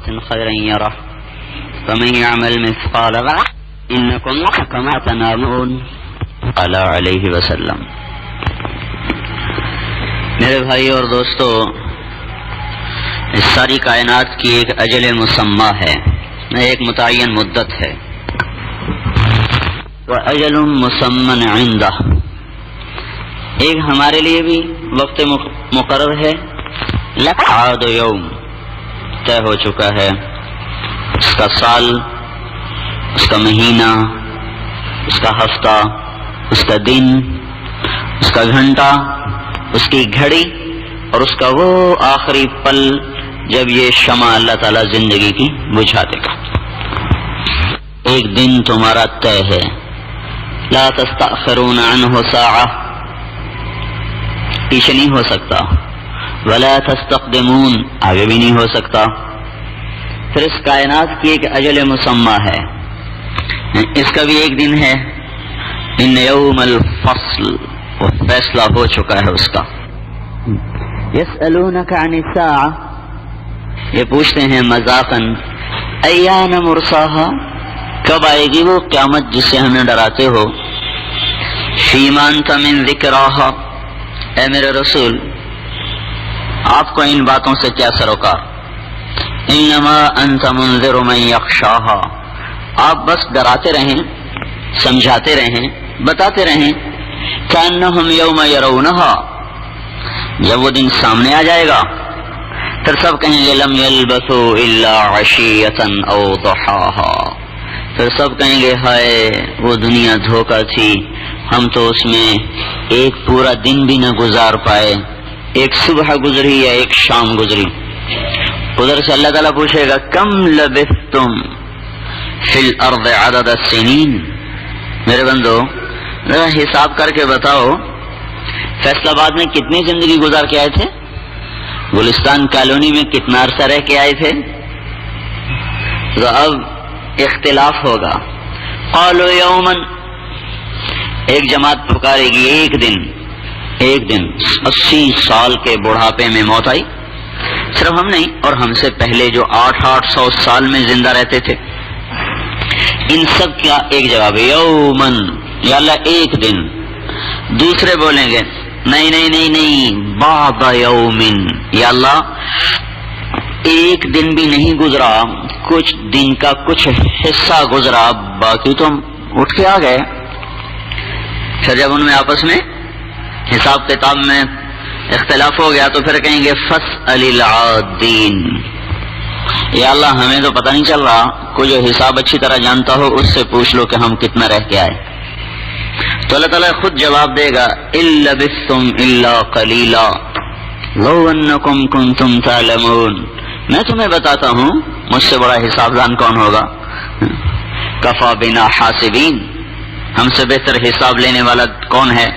خيرا يره ومن يعمل مثقال ذرة إنكم كما تنامون صلى علیہ وسلم. میرے بھائی اور دوستو، اس ساری کائنات کی ایک اجل مسمى ہے، ایک متعین مدت ہے. وَأَجَلٌ مُّسَمًّى عِندَهُ، ایک ہمارے لیے بھی وقت مقرر ہے. لَعَادُ يَوْم، طے ہو چکا ہے. اس کا سال، اس کا مہینہ، اس کا ہفتہ، اس کا دن، اس کا گھنٹہ، اس کی گھڑی اور اس کا وہ آخری پل جب یہ شمع اللہ تعالیٰ زندگی کی بجھا دے گا. ایک دن تمہارا طے ہے. لا تستأخرون عنہ ساعة، پیچھے نہیں ہو سکتا. ولا تستقدمون، آگے بھی نہیں ہو سکتا. پھر اس کائنات کی ایک اجل مسمى ہے، اس کا بھی ایک دن ہے. ان یوم الفصل، وہ فیصلہ ہو چکا ہے اس کا. یسألونک عن الساعة، یہ پوچھتے ہیں مذاقاً، ایان مرساها، کب آئے گی وہ قیامت جس سے ہمیں ڈراتے ہو. فیما انت من ذکراها، اے میرے رسول آپ کو ان باتوں سے کیا سروکار. انما انت منذر من یخشاها، آپ بس ڈراتے رہیں، سمجھاتے رہیں، بتاتے رہیں. کأنہم یوم یرونہا، جب وہ دن سامنے آ جائے گا پھر سب کہیں گے لم یلبثوا الا عشیۃ او ضحاہا، پھر سب کہیں گے ہائے وہ دنیا دھوکہ تھی، ہم تو اس میں ایک پورا دن بھی نہ گزار پائے، ایک صبح گزری یا ایک شام گزری. ادھر سے اللہ تعالیٰ پوچھے گا کم لبثتم فی الارض عدد السنین، میرے بندو ذرا حساب کر کے بتاؤ فیصل آباد میں کتنی زندگی گزار کے آئے تھے، گلستان کالونی میں کتنا عرصہ رہ کے آئے تھے. تو اب اختلاف ہوگا. قالوا یوما، ایک جماعت پکارے گی ایک دن. 80 سال کے بڑھاپے میں موت آئی، صرف ہم نہیں اور ہم سے پہلے جو 800 سال میں زندہ رہتے تھے، ان سب کا ایک جواب ہے یومن، یا اللہ ایک دن. دوسرے بولیں گے نہیں نہیں نہیں نہیں بعد یومن، یا اللہ ایک دن بھی نہیں گزرا، کچھ دن کا کچھ حصہ گزرا، باقی تو ہم اٹھ کے آ گئے. پھر جب ان میں آپس میں حساب کتاب میں اختلاف ہو گیا تو پھر کہیں گے فاسأل العادین، یا اللہ ہمیں تو پتہ نہیں چل رہا، کوئی جو حساب اچھی طرح جانتا ہو اس سے پوچھ لو کہ ہم کتنا رہ کے آئے. تو اللہ تعالیٰ خود جواب دے گا إِن لَبِثْتُمْ إِلَّا قَلِيلًا لَوْ أَنَّكُمْ كُنْتُمْ تَعْلَمُونَ. میں تمہیں بتاتا ہوں مجھ سے بڑا حساب دان کون ہوگا. کفا بنا حاسبین، ہم سے بہتر حساب لینے والا کون ہے.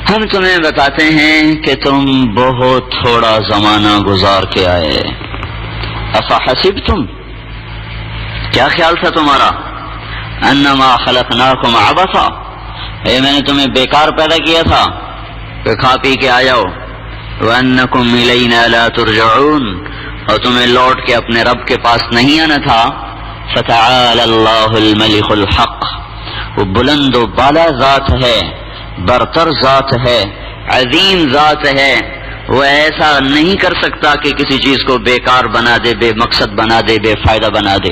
ہم تمہیں بتاتے ہیں کہ تم بہت تھوڑا زمانہ گزار کے آئے. افحسبتم، کیا خیال تھا تمہارا، انما خلقناکم عبثا، میں نے تمہیں بیکار پیدا کیا تھا کہ کھا پی کے آ جاؤ. وانکم الینا لا ترجعون، اور تمہیں لوٹ کے اپنے رب کے پاس نہیں آنا تھا. فتعالی اللہ الملک الحق، وہ بلند و بالا ذات ہے، برتر ذات ہے، عظیم ذات ہے. وہ ایسا نہیں کر سکتا کہ کسی چیز کو بیکار بنا دے، بے مقصد بنا دے، بے فائدہ بنا دے.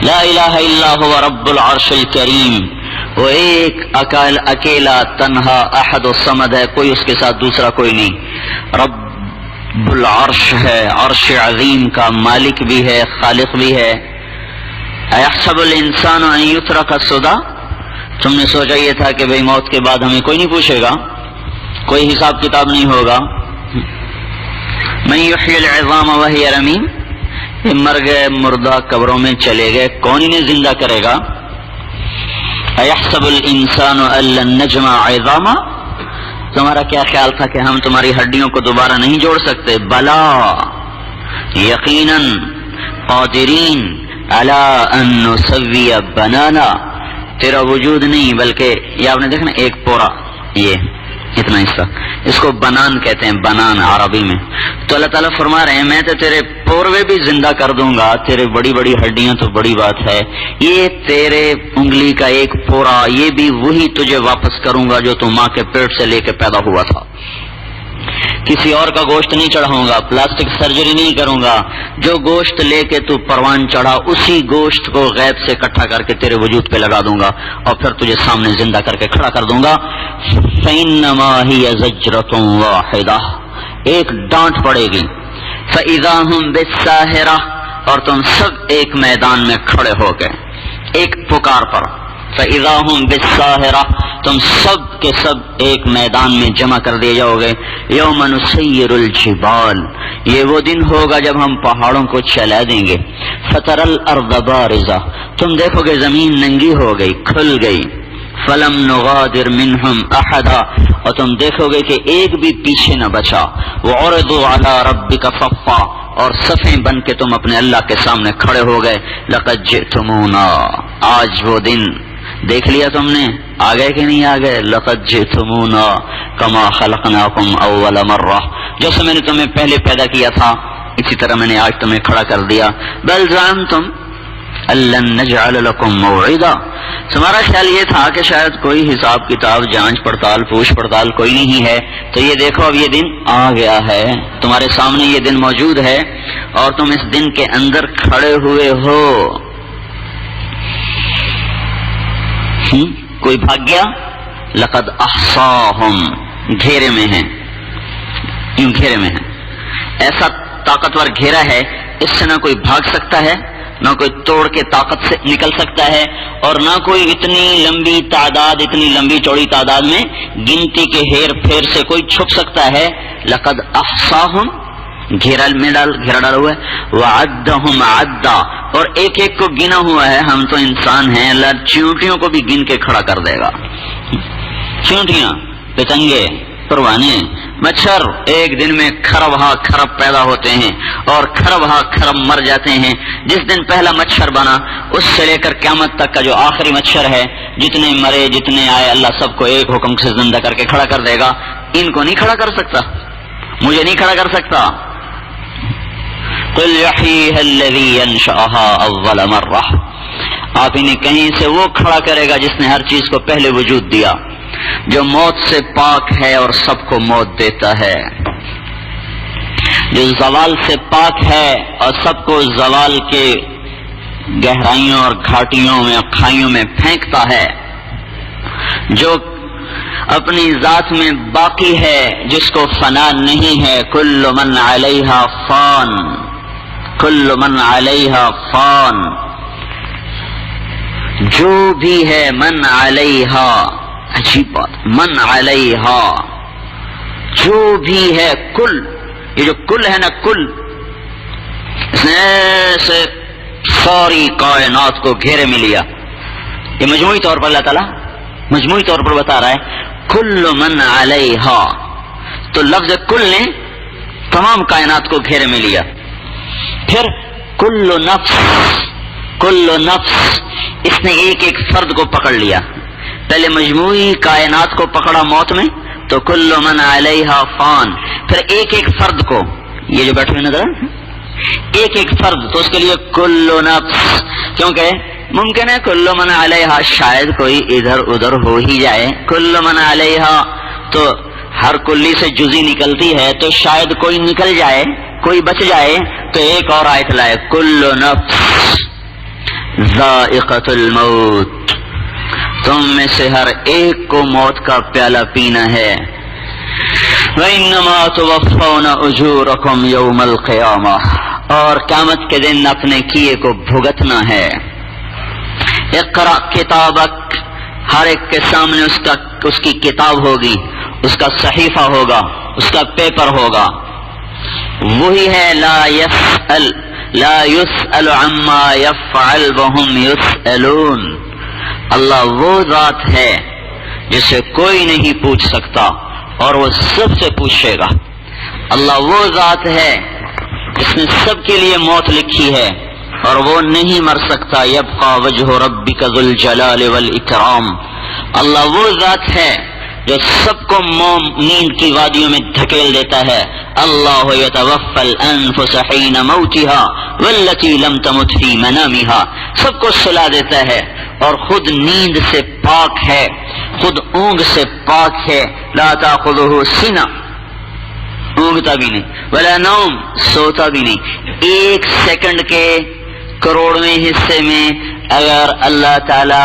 لا الہ الا هو رب العرش الکریم، وہ ایک اکیلا تنہا احد الصمد ہے، کوئی اس کے ساتھ دوسرا کوئی نہیں. رب العرش ہے، عرش عظیم کا مالک بھی ہے، خالق بھی ہے. ایحسب الانسان ان یترک سدی، تم نے سوچا یہ تھا کہ بھئی موت کے بعد ہمیں کوئی نہیں پوچھے گا، کوئی حساب کتاب نہیں ہوگا. من یحیی العظام وہی رمیم، یہ مر گئے مردہ قبروں میں چلے گئے، کون انہیں زندہ کرے گا. ایحسب الانسان ان لن نجمع عظاما، تمہارا کیا خیال تھا کہ ہم تمہاری ہڈیوں کو دوبارہ نہیں جوڑ سکتے. بلا یقیناً قادرین علی ان نسوی بنانا، تیرا وجود نہیں بلکہ یہ آپ نے دیکھنا ایک پورا یہ اتنا حصہ، اس کو بنان کہتے ہیں، بنان عربی میں. تو اللہ تعالیٰ فرما رہے ہیں میں تو تیرے پوروے بھی زندہ کر دوں گا، تیرے بڑی بڑی ہڈیاں تو بڑی بات ہے، یہ تیرے انگلی کا ایک پورا یہ بھی وہی تجھے واپس کروں گا جو تو ماں کے پیٹ سے لے کے پیدا ہوا تھا. کسی اور کا گوشت نہیں چڑھاؤں گا، پلاسٹک سرجری نہیں کروں گا، جو گوشت لے کے تو پروان چڑھا اسی گوشت کو غیب سے اکٹھا کر کے تیرے وجود پہ لگا دوں گا اور پھر تجھے سامنے زندہ کر کے کھڑا کر دوں گا. فَإِنَّمَا هِيَ زَجْرَةٌ وَاحِدَةٌ، ایک ڈانٹ پڑے گی. فَإِذَا هُمْ بِالسَّاهِرَةِ، اور تم سب ایک میدان میں کھڑے ہو گئے ایک پکار پر. فَإِذَا هُمْ بِالسَّاهِرَةِ، تم سب کے سب ایک میدان میں جمع کر دیے جاؤ گے. یوم نسیر الجبال، یہ وہ دن ہوگا جب ہم پہاڑوں کو چلا دیں گے. فتر الارض بارزہ، تم دیکھو گے زمین ننگی ہو گئی، کھل گئی. فلم نغادر منہم احدا، اور تم دیکھو گے کہ ایک بھی پیچھے نہ بچا. وعرضوا علی ربک صفا، اور صفیں بن کے تم اپنے اللہ کے سامنے کھڑے ہو گئے. لقد جئتمونا، آج وہ دن دیکھ لیا تم نے، آ گئے کہ نہیں آ گئے. لقد جئتمونا کما خلقناکم اول مرہ، جیسے میں نے تمہیں پہلے پیدا کیا تھا اسی طرح میں نے آج تمہیں کھڑا کر دیا. بل زعمتم لن نجعل لکم موعدا، تمہارا خیال یہ تھا کہ شاید کوئی حساب کتاب جانچ پڑتال پوچھ پڑتال کوئی نہیں ہے، تو یہ دیکھو اب یہ دن آ گیا ہے، تمہارے سامنے یہ دن موجود ہے اور تم اس دن کے اندر کھڑے ہوئے ہو. کوئی بھاگ گیا؟ لقد احصاہم، گھیرے میں ہیں، یوں گھیرے میں ہیں. ایسا طاقتور گھیرا ہے اس سے نہ کوئی بھاگ سکتا ہے، نہ کوئی توڑ کے طاقت سے نکل سکتا ہے، اور نہ کوئی اتنی لمبی تعداد اتنی لمبی چوڑی تعداد میں گنتی کے ہیر پھیر سے کوئی چھپ سکتا ہے. لقد احصاہم، گھیرا ڈالا ہوا ہے. وعدہم عدا، اور ایک ایک کو گنا ہوا ہے. ہم تو انسان ہیں، اللہ چیونٹیوں کو بھی گن کے کھڑا کر دے گا. چیونٹیاں، پتنگے، پروانے، مچھر ایک دن میں کھرب ہا کھرب پیدا ہوتے ہیں اور کھرب ہا کھرب مر جاتے ہیں. جس دن پہلا مچھر بنا اس سے لے کر قیامت تک کا جو آخری مچھر ہے، جتنے مرے جتنے آئے اللہ سب کو ایک حکم سے زندہ کر کے کھڑا کر دے گا. ان کو نہیں کھڑا کر سکتا، مجھے نہیں کھڑا کر سکتا. قل یحییھا الذی ینشأھا اول مرہ، آپ انہیں کہیں سے وہ کھڑا کرے گا جس نے ہر چیز کو پہلے وجود دیا، جو موت سے پاک ہے اور سب کو موت دیتا ہے، جو زوال سے پاک ہے اور سب کو زوال کے گہرائیوں اور گھاٹیوں میں اور کھائیوں میں پھینکتا ہے، جو اپنی ذات میں باقی ہے، جس کو فنا نہیں ہے. کل من علیہا فان، کل من علیہا فان، جو بھی ہے من علیہا، عجیب بات، من علیہا، جو بھی ہے کل، یہ جو کل ہے نا کل، اس نے ایسے ساری کائنات کو گھیرے میں لیا. یہ مجموعی طور پر اللہ تعالیٰ مجموعی طور پر بتا رہا ہے کل من علیہا، تو لفظ کل نے تمام کائنات کو گھیرے میں لیا. پھر کل نفس، کل نفس، اس نے ایک ایک فرد کو پکڑ لیا. پہلے مجموعی کائنات کو پکڑا موت میں تو کل من علیہا فان، پھر ایک ایک فرد کو، یہ جو بیٹھے ہوئے نظر ایک ایک فرد، تو اس کے لیے کل نفس، کیونکہ ممکن ہے کل من علیہا شاید کوئی ادھر ادھر ہو ہی جائے. کل من علیہا تو ہر کلی سے جزی نکلتی ہے، تو شاید کوئی نکل جائے، کوئی بچ جائے، تو ایک اور آیت لائے کل نفس ذائقۃ الموت، تم میں سے ہر ایک کو موت کا پیالہ پینا ہے. وَإِنَّمَا تُوَفَّوْنَ أُجُورَكُمْ يَوْمَ الْقِيَامَةِ، اور قیامت کے دن اپنے کیے کو بھگتنا ہے. اقرأ کتابک، ہر ایک کے سامنے اس کی کتاب ہوگی، اس کا صحیفہ ہوگا، اس کا پیپر ہوگا. وہی ہے لا يسأل عما يفعل وهم يسألون، اللہ وہ ذات ہے جسے کوئی نہیں پوچھ سکتا اور وہ سب سے پوچھے گا. اللہ وہ ذات ہے جس نے سب کے لیے موت لکھی ہے اور وہ نہیں مر سکتا. یبقى وجہ ربک ذو الجلال والاکرام، اللہ وہ ذات ہے جو سب کو موم نیند کی وادیوں میں دھکیل دیتا ہے. اللہ یتوفی الانفس حین موتها والتی لم تمت فی منامها. سب کو سلا دیتا ہے اور خود نیند سے پاک ہے, خود اونگ سے پاک ہے. لا تاخذہ سنہ, اونگتا بھی نہیں, ولا نوم, سوتا بھی نہیں. ایک سیکنڈ کے کروڑویں حصے میں اگر اللہ تعالی,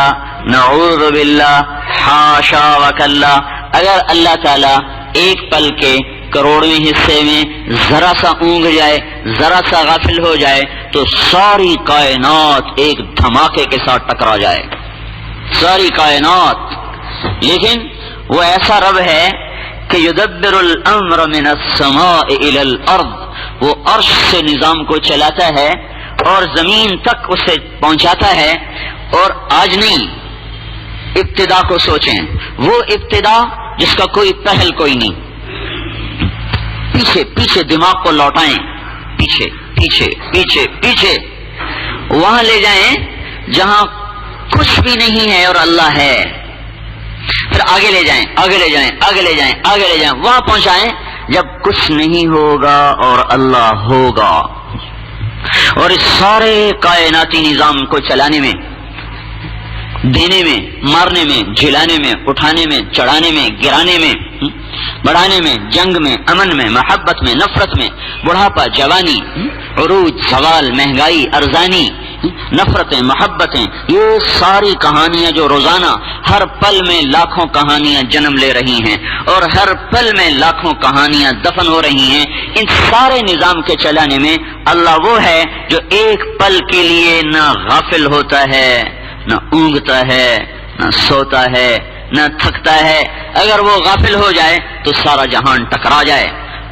نعوذ باللہ, حاشا وکلا, اگر اللہ تعالی ایک پل کے کروڑویں حصے میں ذرا سا اونگ جائے, ذرا سا غافل ہو جائے تو ساری کائنات ایک دھماکے کے ساتھ ٹکرا جائے, ساری کائنات. لیکن وہ ایسا رب ہے کہ یدبر الامر من السماء الى الارض, وہ عرش سے نظام کو چلاتا ہے اور زمین تک اسے پہنچاتا ہے. اور آج نہیں, ابتدا کو سوچیں, وہ ابتدا جس کا کوئی پہل کوئی نہیں. پیچھے پیچھے دماغ کو لوٹائیں, پیچھے پیچھے پیچھے پیچھے, وہاں لے جائیں جہاں کچھ بھی نہیں ہے اور اللہ ہے. پھر آگے لے جائیں, آگے لے جائیں, آگے لے جائیں, آگے لے جائیں, وہاں پہنچائیں جب کچھ نہیں ہوگا اور اللہ ہوگا. اور اس سارے کائناتی نظام کو چلانے میں, دینے میں, مارنے میں, جلانے میں, اٹھانے میں, چڑھانے میں, گرانے میں, بڑھانے میں, جنگ میں, امن میں, محبت میں, نفرت میں, بڑھاپا, جوانی, عروج, زوال, مہنگائی, ارزانی, نفرتیں, محبتیں, یہ ساری کہانیاں جو روزانہ ہر پل میں لاکھوں کہانیاں جنم لے رہی ہیں اور ہر پل میں لاکھوں کہانیاں دفن ہو رہی ہیں, ان سارے نظام کے چلانے میں اللہ وہ ہے جو ایک پل کے لیے نہ غافل ہوتا ہے, نہ اونگتا ہے, نہ سوتا ہے, نہ تھکتا ہے. اگر وہ غافل ہو جائے تو سارا جہان ٹکرا جائے,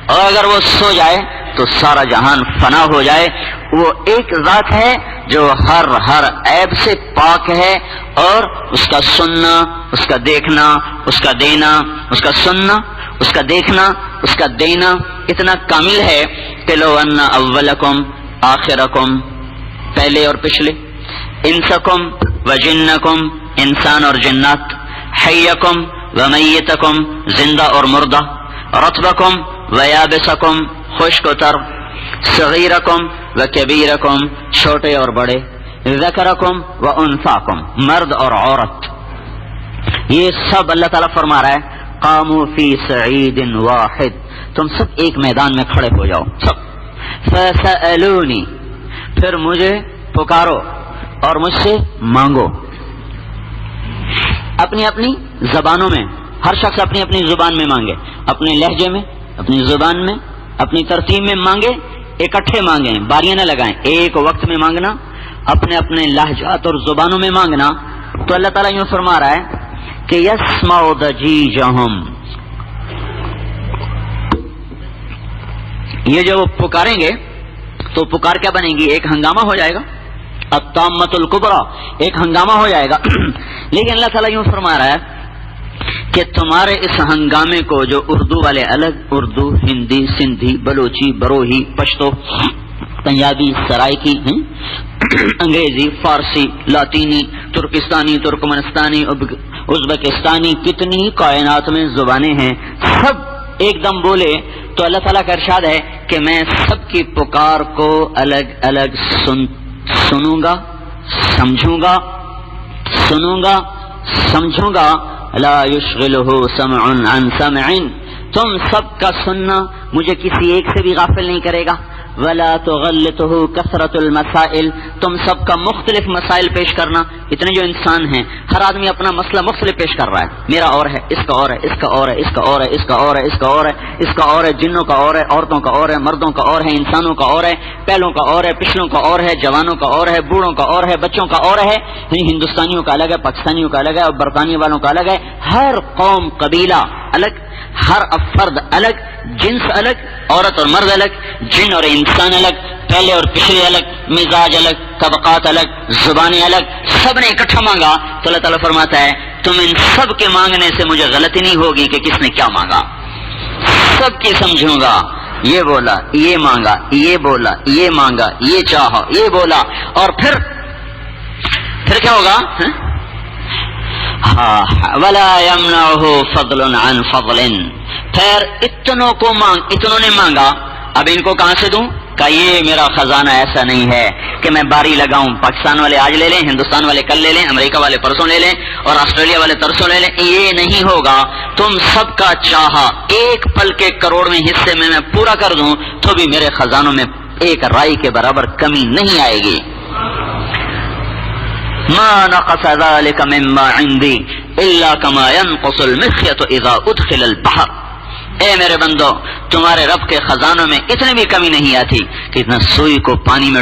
اور اگر وہ سو جائے تو سارا جہان فنا ہو جائے. وہ ایک ذات ہے جو ہر عیب سے پاک ہے, اور اس کا سننا, اس کا دیکھنا, اس کا دینا, اس کا سننا, اس کا دیکھنا, اس کا دینا اتنا کامل ہے کہ لو ان اولکم آخرکم, پہلے اور پچھلے, انسکم و جنکم, انسان اور جنات, حیکم و میتکم, زندہ اور مردہ, رطبکم و یابسکم, خشک و تر, صغیرکم و کبیرکم, چھوٹے اور بڑے, ذکرکم و انثاکم, مرد اور عورت. یہ سب اللہ تعالیٰ فرما رہا ہے قاموا فی صعید واحد, تم سب ایک میدان میں کھڑے ہو جاؤ سب. فسألونی, پھر مجھے پکارو اور مجھ سے مانگو. اپنی اپنی زبانوں میں, ہر شخص اپنی اپنی زبان میں مانگے, اپنے لہجے میں, اپنی زبان میں, اپنی ترتیب میں مانگے. اکٹھے مانگیں, باریاں نہ لگائیں, ایک وقت میں مانگنا, اپنے اپنے لہجات اور زبانوں میں مانگنا. تو اللہ تعالیٰ یوں فرما رہا ہے کہ یسمع ضجیجہم, یہ جو پکاریں گے تو پکار کیا بنے گی, ایک ہنگامہ ہو جائے گا, الطامۃ الکبریٰ, ایک ہنگامہ ہو جائے گا. لیکن اللہ تعالیٰ یوں فرما رہا ہے کہ تمہارے اس ہنگامے کو, جو اردو والے الگ, اردو, ہندی, سندھی, بلوچی, بروہی, پشتو, پنجابی, سرائکی, انگریزی, فارسی, لاطینی, ترکستانی, ترکمنستانی, ازبکستانی, کتنی کائنات میں زبانیں ہیں, سب ایک دم بولے تو اللہ تعالیٰ کا ارشاد ہے کہ میں سب کی پکار کو الگ الگ سنوں گا, سمجھوں گا, سنوں گا, سمجھوں گا. لا یشغلہ سمع عن سمع, تم سب کا سننا مجھے کسی ایک سے بھی غافل نہیں کرے گا. ولا تغلطہ کثرت المسائل, تم سب کا مختلف مسائل پیش کرنا. اتنے جو انسان ہیں ہر آدمی اپنا مسئلہ مختلف پیش کر رہا ہے, میرا اور ہے, اس کا اور ہے, اس کا اور ہے, اس کا اور ہے, اس کا اور ہے, اس کا اور ہے, اس کا اور ہے, جنوں کا اور ہے, عورتوں کا اور ہے, مردوں کا اور ہے, انسانوں کا اور ہے, پہلوں کا اور ہے, پچھلوں کا اور ہے, جوانوں کا اور ہے, بوڑھوں کا اور ہے, بچوں کا اور ہے. ہندوستانیوں کا الگ ہے, پاکستانیوں کا الگ ہے, اور برطانیہ والوں کا الگ ہے. ہر قوم قبیلہ الگ, ہر فرد الگ, جنس الگ, عورت اور مرد الگ, جن اور انسان الگ, پہلے اور پچھلے الگ, مزاج الگ, طبقات الگ, زبانیں الگ, سب نے اکٹھا مانگا. تو اللہ تعالیٰ فرماتا ہے تم ان سب کے مانگنے سے مجھے غلطی نہیں ہوگی کہ کس نے کیا مانگا, سب کی سمجھوں گا. یہ بولا, یہ مانگا, یہ بولا, یہ مانگا, یہ چاہا, یہ بولا. اور پھر کیا ہوگا, ولا يمنعه فضل عن فضل. پھر اتنوں نے مانگا، اب ان کو کہاں سے دوں؟ کہ یہ میرا خزانہ ایسا نہیں ہے کہ میں باری لگاؤں، پاکستان والے آج لے لیں، ہندوستان والے کل لے لیں، امریکہ والے پرسوں لے لیں اور آسٹریلیا والے ترسوں لے لیں. یہ نہیں ہوگا. تم سب کا چاہا ایک پل کے کروڑویں حصے میں پورا کر دوں تو بھی میرے خزانوں میں ایک رائی کے برابر کمی نہیں آئے گی. ما نقص ذلك مما عندي الا كما ينقص المخيط اذا ادخل البحر. اے میرے بندو، تمہارے رب کے خزانوں میں اتنی بھی کمی نہیں آتی کہ اتنا سوئی کو پانی میں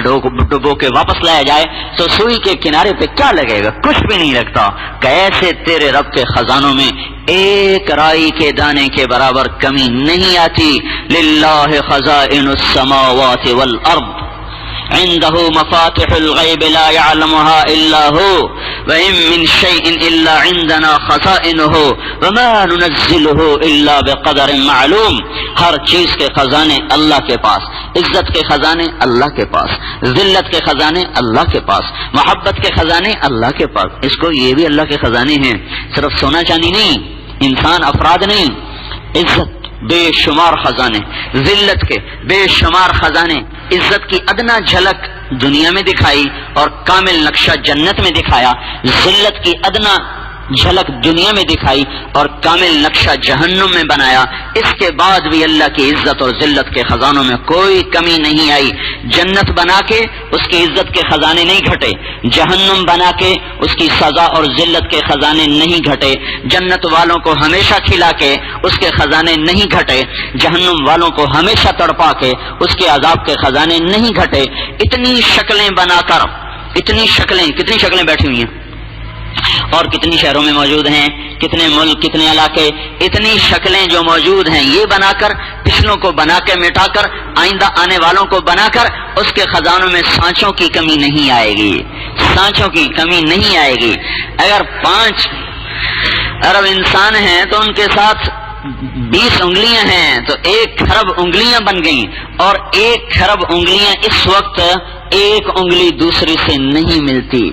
ڈبو کے واپس لایا جائے تو سوئی کے کنارے پہ کیا لگے گا؟ کچھ بھی نہیں لگتا. کیسے تیرے رب کے خزانوں میں ایک رائی کے دانے کے برابر کمی نہیں آتی. للہ خزائن السماوات والارض عنده مفاتح الغیب لا يعلمها الا هو وان من شيء الا عندنا خزائنه وما ننزله الا بقدر معلوم. ہر چیز کے خزانے اللہ کے پاس، عزت کے خزانے اللہ کے پاس، ذلت کے خزانے اللہ کے پاس، محبت کے خزانے اللہ کے پاس. اس کو یہ بھی اللہ کے خزانے ہیں، صرف سونا چاندی نہیں، انسان افراد نہیں. عزت بے شمار خزانے، ذلت کے بے شمار خزانے. عزت کی ادنا جھلک دنیا میں دکھائی اور کامل نقشہ جنت میں دکھایا. ذلت کی ادنا جھلک دنیا میں دکھائی اور کامل نقشہ جہنم میں بنایا. اس کے بعد بھی اللہ کی عزت اور ذلت کے خزانوں میں کوئی کمی نہیں آئی. جنت بنا کے اس کی عزت کے خزانے نہیں گھٹے، جہنم بنا کے اس کی سزا اور ذلت کے خزانے نہیں گھٹے. جنت والوں کو ہمیشہ کھلا کے اس کے خزانے نہیں گھٹے، جہنم والوں کو ہمیشہ تڑپا کے اس کے عذاب کے خزانے نہیں گھٹے. اتنی شکلیں بنا کر، کتنی شکلیں بیٹھی ہوئی ہیں اور کتنی شہروں میں موجود ہیں، کتنے ملک، کتنے علاقے. اتنی شکلیں جو موجود ہیں یہ بنا کر، پچھلوں کو بنا کے مٹا کر، آئندہ آنے والوں کو بنا کر اس کے خزانوں میں سانچوں کی کمی نہیں آئے گی، سانچوں کی کمی نہیں آئے گی. اگر 5 ارب انسان ہیں تو ان کے ساتھ 20 انگلیاں ہیں تو 1 کھرب انگلیاں بن گئیں، اور 1 کھرب انگلیاں اس وقت ایک انگلی دوسری سے نہیں ملتی.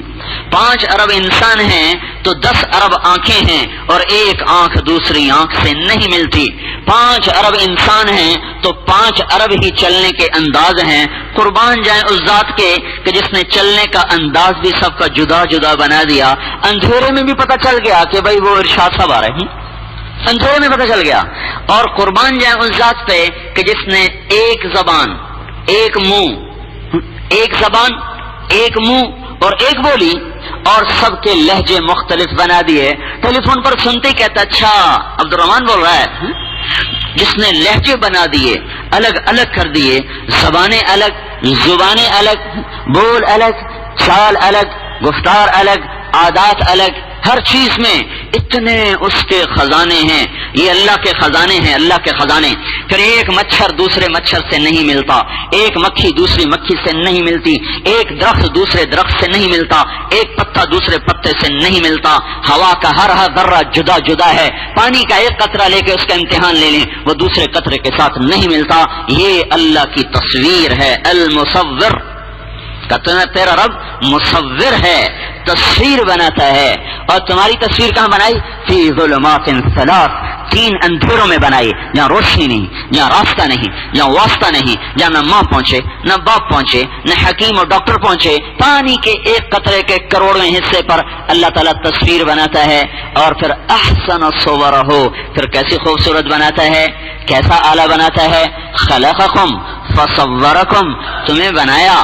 5 ارب انسان ہیں تو 10 ارب آنکھیں ہیں اور 1 آنکھ دوسری آنکھ سے نہیں ملتی. 5 ارب انسان ہیں تو 5 ارب ہی چلنے کے انداز ہیں. قربان جائیں اس ذات کے کہ جس نے چلنے کا انداز بھی سب کا جدا جدا بنا دیا. اندھیرے میں بھی پتہ چل گیا کہ بھائی وہ ارشاد صاحب آ رہے ہیں، اندھیرے میں پتہ چل گیا. اور قربان جائیں اس ذات پہ کہ جس نے ایک زبان، ایک منہ، ایک زبان، ایک منہ اور ایک بولی اور سب کے لہجے مختلف بنا دیے. ٹیلی فون پر سنتے ہی کہتا اچھا عبد الرحمان بول رہا ہے. جس نے لہجے بنا دیے، الگ الگ کر دیے، زبانیں الگ، زبانیں الگ، بول الگ، چال الگ، گفتار الگ، عادات الگ، ہر چیز میں اتنے اس کے خزانے ہیں. یہ اللہ کے خزانے ہیں، اللہ کے خزانے. پھر ایک مچھر دوسرے مچھر سے نہیں ملتا، ایک مکھی دوسری مکھی سے نہیں ملتی، ایک درخت دوسرے درخت سے نہیں ملتا، ایک پتا دوسرے پتے سے نہیں ملتا. ہوا کا ہر ذرہ جدا جدا ہے. پانی کا ایک قطرہ لے کے اس کا امتحان لے لیں، وہ دوسرے قطرے کے ساتھ نہیں ملتا. یہ اللہ کی تصویر ہے. المصور، تیرا رب مصور ہے، تصویر بناتا ہے. اور تمہاری تصویر کہاں بنائی؟ فی ظلمات 3 3 اندھیروں میں بنائی، جہاں روشنی نہیں، جہاں راستہ نہیں، جہاں واسطہ نہیں، جہاں نہ ماں پہنچے، نہ باپ پہنچے، نہ حکیم اور ڈاکٹر پہنچے. پانی کے ایک قطرے کے کروڑویں حصے پر اللہ تعالیٰ تصویر بناتا ہے. اور پھر احسن صورہ، پھر کیسی خوبصورت بناتا ہے، کیسا اعلیٰ بناتا ہے. خلقکم فصورکم، تمہیں بنایا،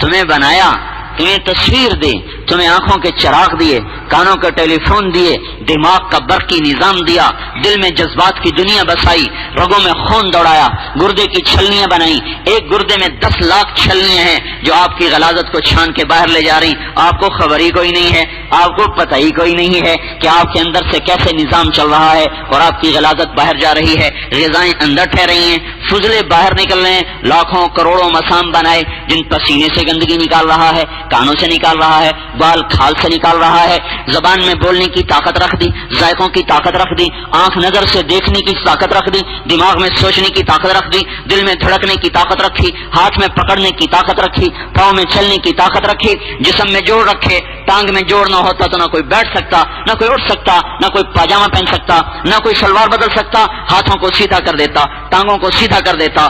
تمہیں تصویر دی، تمہیں آنکھوں کے چراغ دیے، کانوں کا ٹیلی فون دیے، دماغ کا برقی نظام دیا، دل میں جذبات کی دنیا بسائی، رگوں میں خون دوڑایا، گردے کی چھلنیاں بنائی. ایک گردے میں 10 لاکھ چھلنیاں ہیں جو آپ کی غلاظت کو چھان کے باہر لے جا رہی. آپ کو خبر ہی کوئی نہیں ہے، آپ کو پتہ ہی کوئی نہیں ہے کہ آپ کے اندر سے کیسے نظام چل رہا ہے اور آپ کی غلاظت باہر جا رہی ہے. غذائیں اندر ٹھہر رہی ہیں، فضلے باہر نکل رہے ہیں. لاکھوں کروڑوں مسام بنائے جن پسینے سے گندگی نکال رہا ہے، کانوں سے نکال رہا ہے، بال کھال سے نکال رہا ہے. زبان میں بولنے کی طاقت رکھ دی، ذائقوں کی طاقت رکھ دی، آنکھ نظر سے دیکھنے کی طاقت رکھ دی، دماغ میں سوچنے کی طاقت رکھ دی، دل میں دھڑکنے کی طاقت رکھی، ہاتھ میں پکڑنے کی طاقت رکھی، پاؤں میں چلنے کی طاقت رکھی، جسم میں جوڑ رکھے، ٹانگ میں جوڑ نہ ہوتا تو نہ کوئی بیٹھ سکتا، نہ کوئی اٹھ سکتا، نہ کوئی پاجامہ پہن سکتا، نہ کوئی شلوار بدل سکتا، ہاتھوں کو سیدھا کر دیتا، ٹانگوں کو سیدھا کر دیتا،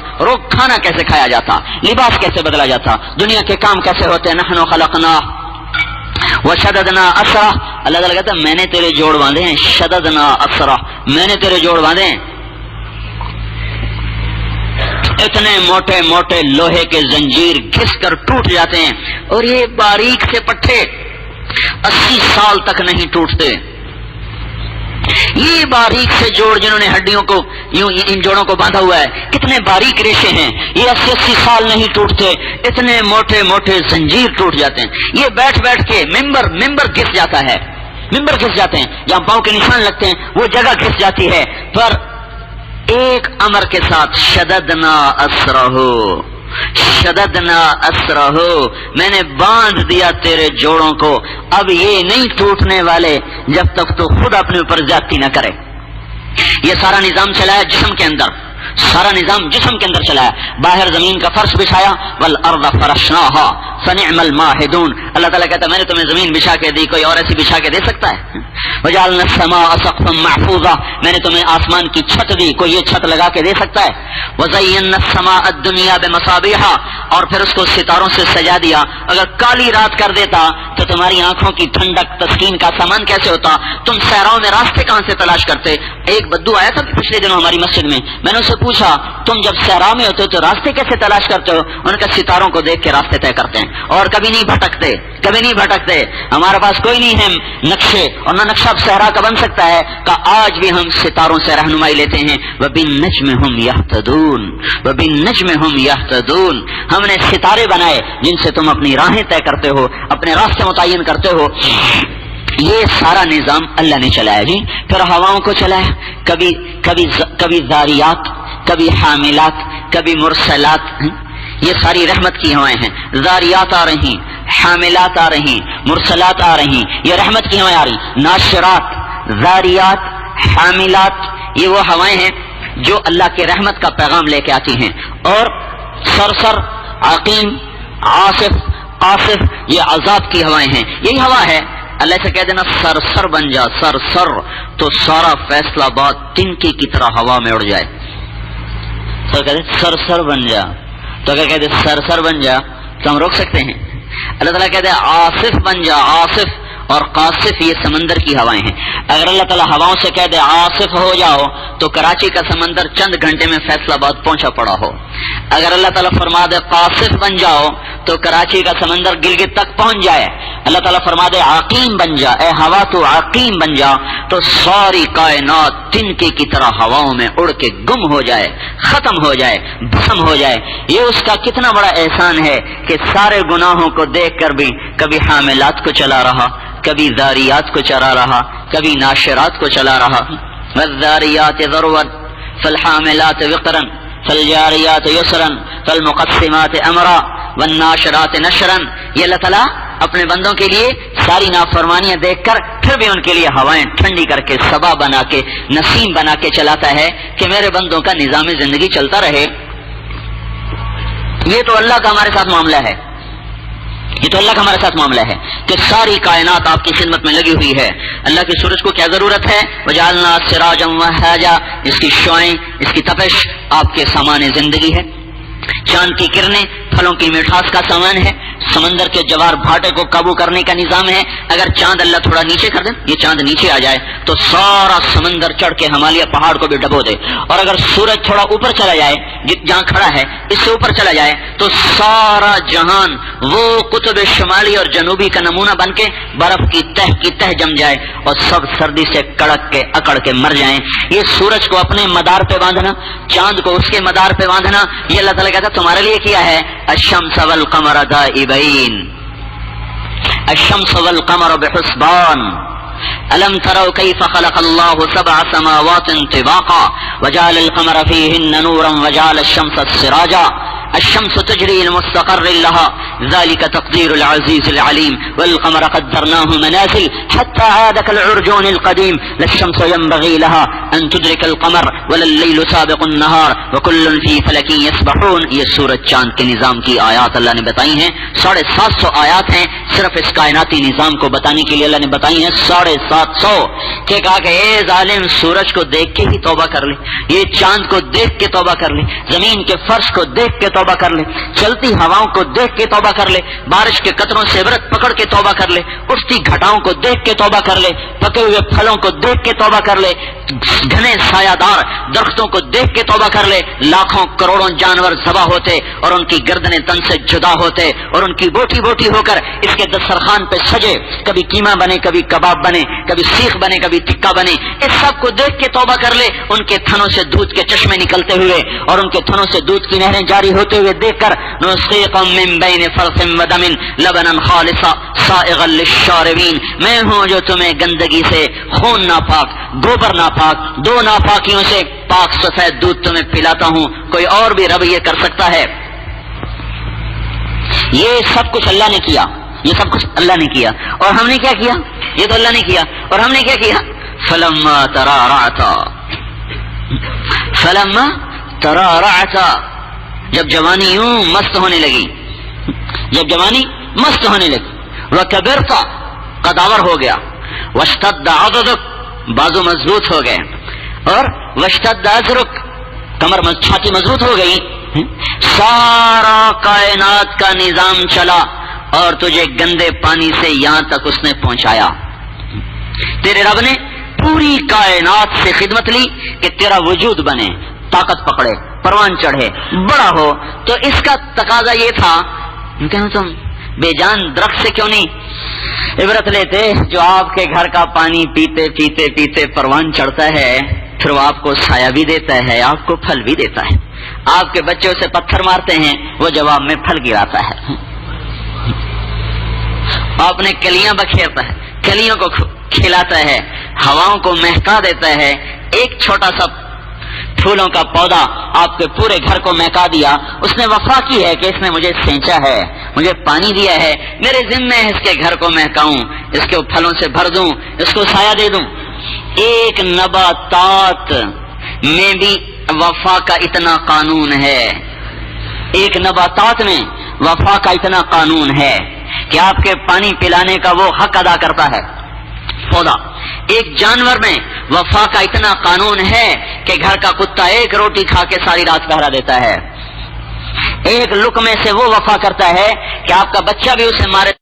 کھانا کیسے کھایا جاتا، لباس کیسے بدلا جاتا، دنیا کے کام کیسے ہوتے. نحن خلقنا وشددنا اسرا، اللہ تعالیٰ کہتا ہے میں نے تیرے جوڑ باندھے ہیں. شددنا اسرا، میں نے تیرے جوڑ باندھے ہیں. اتنے موٹے موٹے لوہے کے زنجیر گھس کر ٹوٹ جاتے ہیں، اور یہ باریک سے پٹھے 80 سال تک نہیں ٹوٹتے. یہ باریک سے جوڑ جنہوں نے ہڈیوں کو یوں ان جوڑوں کو باندھا ہوا ہے، کتنے باریک ریشے ہیں، یہ 80 سال نہیں ٹوٹتے. اتنے موٹے موٹے زنجیر ٹوٹ جاتے ہیں. یہ بیٹھ بیٹھ کے ممبر گھس جاتا ہے، ممبر گھس جاتے ہیں، جہاں پاؤں کے نشان لگتے ہیں وہ جگہ گھس جاتی ہے. پر ایک امر کے ساتھ شددنا اسرہو، شددنا اسرہو، میں نے باندھ دیا تیرے جوڑوں کو، اب یہ نہیں ٹوٹنے والے جب تک تو خود اپنے اوپر زیادتی نہ کرے. یہ سارا نظام چلایا جسم کے اندر، سارا نظام جسم کے اندر چلایا. باہر زمین کا فرش بچھایا، والارض فرشناہا فنعم الماہدون. اللہ تعالیٰ کہتا ہے میں نے تمہیں زمین بچھا کے دی، کوئی اور ایسی بچھا کے دے سکتا ہے؟ وجعلنا السماء سقفا محفوظا، میں نے تمہیں آسمان کی چھت دی، کوئی یہ چھت لگا کے دے سکتا ہے؟ وزینا السماء الدنیا بمصابیح، اور پھر اس کو ستاروں سے سجا دیا. اگر کالی رات کر دیتا تو تمہاری آنکھوں کی ٹھنڈک تسکین کا سامان کیسے ہوتا؟ تم صحراؤں میں راستے کہاں سے تلاش کرتے؟ ایک بدو آیا تھا پچھلے دنوں ہماری مسجد میں، میں نے اسے پوچھا تم جب صحرا میں ہوتے ہو تو راستے کیسے تلاش کرتے ہو؟ ان کا ستاروں کو دیکھ کے راستے طے کرتے ہیں، اور کبھی نہیں بھٹکتے، کبھی نہیں بھٹکتے. ہمارے پاس کوئی نہیں ہے نقشے، اور نہ نقشہ صحرا کا بن سکتا ہے کہ آج بھی ہم ستاروں سے رہنمائی لیتے ہیں. وبالنجم هم يهتدون، وبالنجم هم يهتدون، ہم نے ستارے بنائے جن سے تم اپنی راہیں طے کرتے ہو، اپنے راستے متعین کرتے ہو. یہ سارا نظام اللہ نے چلایا جی. پھر ہواؤں کو چلایا، کبھی ذاریات، کبھی حاملات، کبھی مرسلات. یہ ساری رحمت کی ہوائیں ہیں. ذاریات آ رہی، حاملات آ رہی، مرسلات آ رہی، یہ رحمت کی ہوائیں آ رہی. ناشرات، ذاریات، حاملات، یہ وہ ہوائیں ہیں جو اللہ کے رحمت کا پیغام لے کے آتی ہیں. اور سرسر، عقیم، عاصف، قاصف، یہ عذاب کی ہوائیں ہیں. یہی ہوا ہے. اللہ سے کہہ دینا سرسر بن جا، سرسر، تو سارا فیصلہ باد تنکے کی طرح ہوا میں اڑ جائے. تو کہتے سرسر بن جا، تو اگر کہتے سرسر بن جا تو ہم روک سکتے ہیں؟ اللہ تعالیٰ کہتے ہیں آصف بن جا. آصف اور قاصف یہ سمندر کی ہوائیں ہیں. اگر اللہ تعالیٰ ہواؤں سے کہہ دے آصف ہو جاؤ تو کراچی کا سمندر چند گھنٹے میں فیصلہ آباد پہنچا پڑا ہو. اگر اللہ تعالیٰ فرما دے قاصف بن جاؤ تو کراچی کا سمندر گلگت تک پہنچ جائے. اللہ تعالیٰ فرما دے عقیم بن جا، اے ہوا تو عقیم بن جا، تو ساری کائنات تنکے کی طرح ہواؤں میں اڑ کے گم ہو جائے، ختم ہو جائے، بھسم ہو جائے. یہ اس کا کتنا بڑا احسان ہے کہ سارے گناہوں کو دیکھ کر بھی کبھی حاملات کو چلا رہا، کبھی ذاریات کو چلا رہا، کبھی ناشرات کو چلا رہا. والذاریات ذروا فالحاملات وقرا فالجاریات یسرا فالمقسمات امرا والناشرات نشرا. یہ اللہ تعالیٰ اپنے بندوں کے لیے ساری نافرمانیاں دیکھ کر پھر بھی ان کے لیے ہوائیں ٹھنڈی کر کے، صبا بنا کے، نسیم بنا کے چلاتا ہے کہ میرے بندوں کا نظام زندگی چلتا رہے. یہ تو اللہ کا ہمارے ساتھ معاملہ ہے، یہ تو اللہ کا ہمارے ساتھ معاملہ ہے کہ ساری کائنات آپ کی خدمت میں لگی ہوئی ہے. اللہ کے سورج کو کیا ضرورت ہے؟ وجعلنا سراجا وہاجا، اس کی شعاعیں، اس کی تپش آپ کے سامان زندگی ہے. چاند کی کرنیں پھلوں کی مٹھاس کا سامان ہے. سمندر کے جوار بھاٹے کو قابو کرنے کا نظام ہے. اگر چاند اللہ تھوڑا نیچے کر دے، یہ چاند نیچے آ جائے تو سارا سمندر چڑھ کے ہمالیہ پہاڑ کو بھی ڈبو دے. اور اگر سورج تھوڑا اوپر چلا جائے، جہاں کھڑا ہے اس سے اوپر چلا جائے، تو سارا جہان وہ قطب شمالی اور جنوبی کا نمونہ بن کے برف کی تہ جم جائے اور سب سردی سے کڑک کے اکڑ کے مر جائیں. یہ سورج کو اپنے مدار پہ باندھنا، چاند کو اس کے مدار پہ باندھنا، یہ اللہ تعالیٰ کہتا ہے تمہارے لیے کیا ہے. الشمس والقمر دائبین، الشمس والقمر بحسبان، ألم تروا كيف خلق الله 7 سماوات طباقا وجعل القمر فيهن نورا وجعل الشمس سراجا. الشمس تجري لمستقر لها ذلك تقدير العزيز العليم والقمر قدرناه منازل حتى عاد كالعرجون القديم لا الشمس ينبغي لها أن تدرك القمر ولا الليل سابق النهار وكل في فلك يسبحون. یہ سورج چاند کے نظام کی آیات اللہ نے بتائی ہیں. 750 آیات ہیں صرف اس کائناتی نظام کو بتانے کے لیے اللہ نے بتائی ہیں. 750 کہ کہا کہ اے ظالم سورج کو دیکھ کے ہی توبہ کر لے, یہ چاند کو دیکھ کے توبہ کر لے, زمین کے فرش کو دیکھ کے توبہ کر لے, چلتی ہواؤں کو دیکھ کے توبہ کر لے, بارش کے قطروں سے عبرت پکڑ کے توبہ کر لے, اٹھتی گھٹاؤں کو دیکھ کے توبہ کر لے, پکے ہوئے پھلوں کو دیکھ کے توبہ کر لے, گھنے سایہ دار درختوں کو دیکھ کے توبہ کر لے. لاکھوں کروڑوں جانور ذبح ہوتے اور ان کی گردنیں تن سے جدا ہوتے اور ان کی بوٹی بوٹی ہو کر اس کے دسترخوان پہ سجے, کبھی قیمہ بنے, کبھی کباب بنے, کبھی سیخ بنے, کبھی ٹکا بنے. اس سب کو دیکھ کے توبہ کر لے. ان کے تھنوں سے دودھ کے چشمے نکلتے ہوئے اور ان کے تھنوں سے دودھ کی نہریں جاری ہوتے ہوئے دیکھ کر نسقیکم من بین فرث ودم لبنا خالصا سائغا للشاربین, میں ہوں جو تمہیں گندگی سے, خون ناپاک, گوبر ناپاک, دو ناپاکیوں سے پاک سفید دودھ تمہیں پلاتا ہوں. کوئی اور بھی رب یہ کر سکتا ہے؟ یہ سب کچھ اللہ نے کیا, یہ سب کچھ اللہ نے کیا. اور ہم نے کیا کیا؟ یہ تو اللہ نے کیا. اور ہم نے کیا کیا؟ فلما ترعرعتا, جب جوانی یوں مست ہونے لگی, جب جوانی مست ہونے لگی, وکبرتا, قداور ہو گیا, واشتد عضدک, بازو مضبوط ہو گئے, اور واشتد ازرک, کمر چھاتی مضبوط ہو گئی, سارا کائنات کا نظام چلا اور تجھے گندے پانی سے یہاں تک اس نے پہنچایا. تیرے رب نے پوری کائنات سے خدمت لی کہ تیرا وجود بنے, طاقت پکڑے, پروان چڑھے, بڑا ہو. تو اس کا تقاضا یہ تھا کہ تم بے جان درخت سے کیوں نہیں عبرت لیتے جو آپ کے گھر کا پانی پیتے پیتے پیتے پروان چڑھتا ہے, پھر وہ آپ کو سایہ بھی دیتا ہے, آپ کو پھل بھی دیتا ہے. آپ کے بچے اسے پتھر مارتے ہیں, وہ جواب میں پھل گراتا ہے. آپ نے کلیاں بکھیرتا ہے, کلیوں کو کھلاتا ہے, ہواؤں کو مہکا دیتا ہے. ایک چھوٹا سا پھولوں کا پودا آپ کے پورے گھر کو مہکا دیا. اس نے وفا کی ہے کہ اس نے مجھے سینچا ہے, مجھے پانی دیا ہے, میرے ذمہ ہے اس کے گھر کو مہکاؤں, اس کے پھلوں سے بھر دوں, اس کو سایہ دے دوں. ایک نباتات میں بھی وفا کا اتنا قانون ہے, ایک نباتات میں وفا کا اتنا قانون ہے کہ آپ کے پانی پلانے کا وہ حق ادا کرتا ہے پودا. ایک جانور میں وفا کا اتنا قانون ہے کہ گھر کا کتا ایک روٹی کھا کے ساری رات پہرا دیتا ہے. ایک لقمے سے وہ وفا کرتا ہے کہ آپ کا بچہ بھی اسے مارے